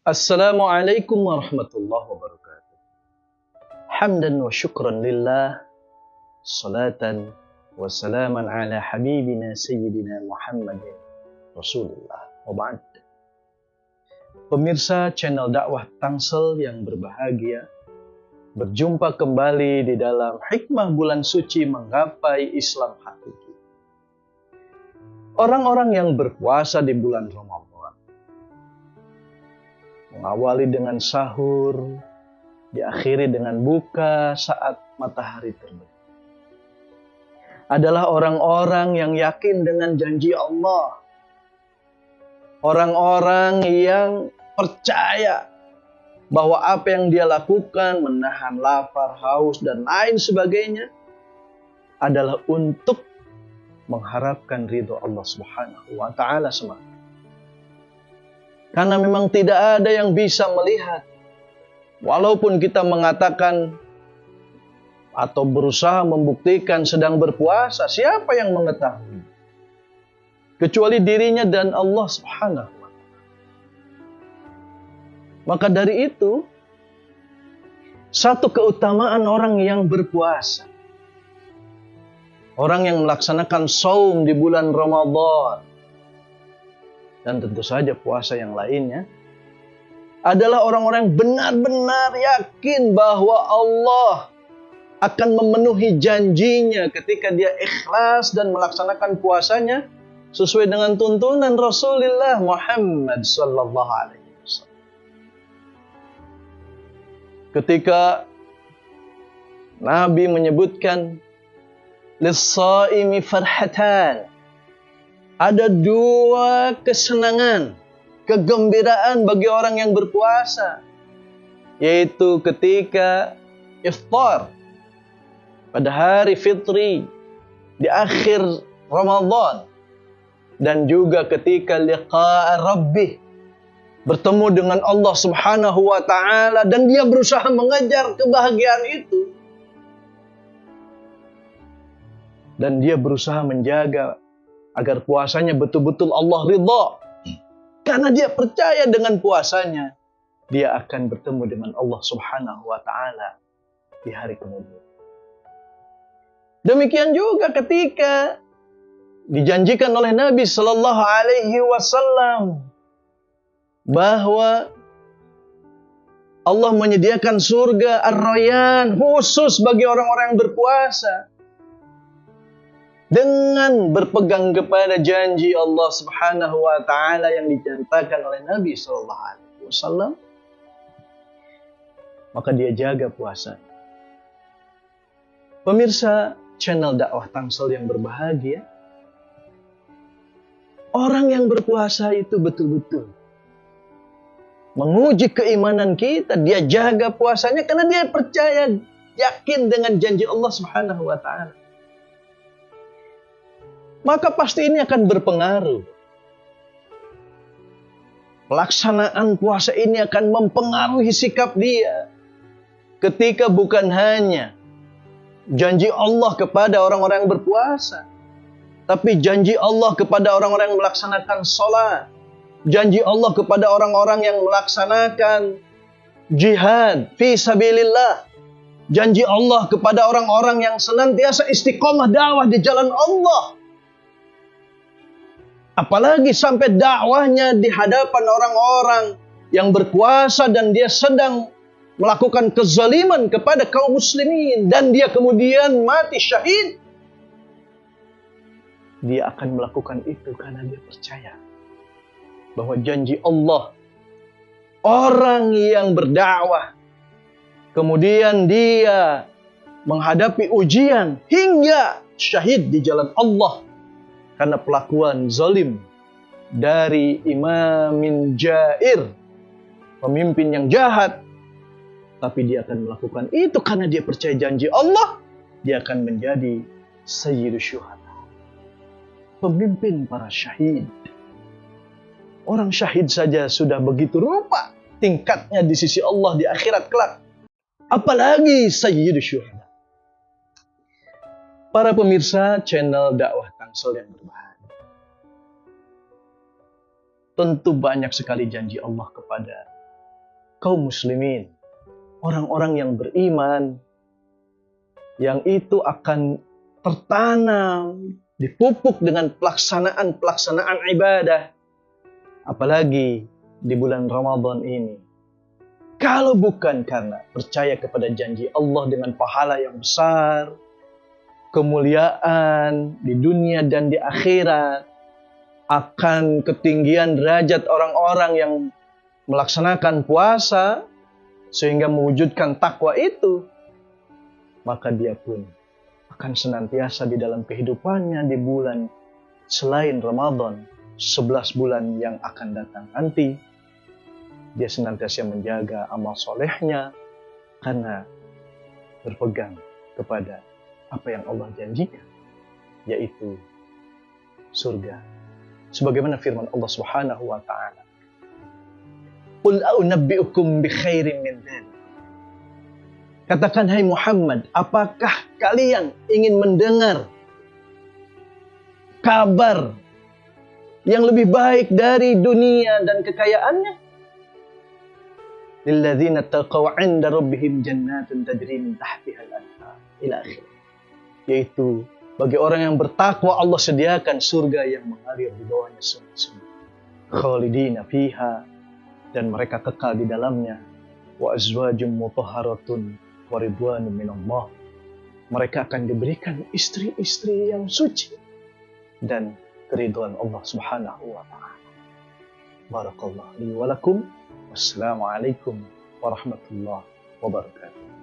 Assalamualaikum warahmatullahi wabarakatuh. Hamdan wa syukran lillah, salatan wa salaman ala habibina sayyidina Muhammadin Rasulullah. Wa ba'd. Pemirsa channel dakwah Tangsel yang berbahagia, berjumpa kembali di dalam hikmah bulan suci menggapai Islam hakiki. Orang-orang yang berpuasa di bulan Ramadan mengawali dengan sahur, diakhiri dengan buka saat matahari terbit. Adalah orang-orang yang yakin dengan janji Allah. Orang-orang yang percaya bahwa apa yang dia lakukan, menahan lapar, haus, dan lain sebagainya, adalah untuk mengharapkan ridho Allah Subhanahu wa Ta'ala semata. Karena memang tidak ada yang bisa melihat. Walaupun kita mengatakan atau berusaha membuktikan sedang berpuasa, siapa yang mengetahui? Kecuali dirinya dan Allah Subhanahu wa Ta'ala. Maka dari itu, satu keutamaan orang yang berpuasa, orang yang melaksanakan saum di bulan Ramadan, dan tentu saja puasa yang lainnya, adalah orang-orang yang benar-benar yakin bahwa Allah akan memenuhi janjinya ketika dia ikhlas dan melaksanakan puasanya sesuai dengan tuntunan Rasulullah Muhammad sallallahu alaihi wasallam. Ketika Nabi menyebutkan lis-shaimi farhatan, ada dua kesenangan, kegembiraan bagi orang yang berpuasa, yaitu ketika iftar pada hari fitri di akhir Ramadan, dan juga ketika liqa rabbih, bertemu dengan Allah Subhanahu wa Ta'ala, dan dia berusaha mengejar kebahagiaan itu, dan dia berusaha menjaga agar puasanya betul-betul Allah ridha. Karena dia percaya dengan puasanya, dia akan bertemu dengan Allah Subhanahu wa Ta'ala di hari kemudian. Demikian juga ketika dijanjikan oleh Nabi Sallallahu Alaihi Wasallam bahwa Allah menyediakan surga Ar-Rayyan khusus bagi orang-orang yang berpuasa, dengan berpegang kepada janji Allah Subhanahu wa Ta'ala yang diceritakan oleh Nabi sallallahu alaihi wasallam, maka dia jaga puasa. Pemirsa channel dakwah Tangsel yang berbahagia, orang yang berpuasa itu betul-betul menguji keimanan kita. Dia jaga puasanya karena dia percaya, yakin dengan janji Allah Subhanahu wa Ta'ala. Maka pasti ini akan berpengaruh. Pelaksanaan puasa ini akan mempengaruhi sikap dia. Ketika bukan hanya janji Allah kepada orang-orang yang berpuasa, tapi janji Allah kepada orang-orang yang melaksanakan sholat, janji Allah kepada orang-orang yang melaksanakan jihad fi sabilillah, janji Allah kepada orang-orang yang senantiasa istiqomah dakwah di jalan Allah. Apalagi sampai dakwahnya di hadapan orang-orang yang berkuasa dan dia sedang melakukan kezaliman kepada kaum muslimin dan dia kemudian mati syahid. Dia akan melakukan itu karena dia percaya bahwa janji Allah, orang yang berdakwah kemudian dia menghadapi ujian hingga syahid di jalan Allah karena pelakuan zalim dari imamin jair, pemimpin yang jahat, tapi dia akan melakukan itu karena dia percaya janji Allah, dia akan menjadi sayyidus syuhada, pemimpin para syahid. Orang syahid saja sudah begitu rupa tingkatnya di sisi Allah di akhirat kelak, apalagi sayyidus syuhada. Para pemirsa channel dakwah Tangsel yang berbahagia, tentu banyak sekali janji Allah kepada kaum muslimin, orang-orang yang beriman, yang itu akan tertanam, dipupuk dengan pelaksanaan ibadah, apalagi di bulan Ramadan ini. Kalau bukan karena percaya kepada janji Allah dengan pahala yang besar, kemuliaan di dunia dan di akhirat, akan ketinggian derajat orang-orang yang melaksanakan puasa sehingga mewujudkan takwa itu, maka dia pun akan senantiasa di dalam kehidupannya di bulan selain Ramadan, 11 bulan yang akan datang nanti, dia senantiasa menjaga amal solehnya karena berpegang kepada apa yang Allah janjikan, yaitu surga. Sebagaimana firman Allah Subhanahu wa taala, "Qul a'unabbi'ukum bi khairin min dzalik." Katakan, hai Muhammad, apakah kalian ingin mendengar kabar yang lebih baik dari dunia dan kekayaannya? Lilladzina taqaw 'inda rabbihim jannatun tajri min tahtiha al-anhar ila akhir. Yaitu bagi orang yang bertakwa Allah sediakan surga yang mengalir di bawahnya sungai-sungai. Khalidina fiha, dan mereka kekal di dalamnya. Wa azwajum mutahharatun wa ridwanun minallah. Mereka akan diberikan istri-istri yang suci dan keridhaan Allah Subhanahu wa taala. Barakallahu li wa lakum. Wassalamualaikum warahmatullahi wabarakatuh.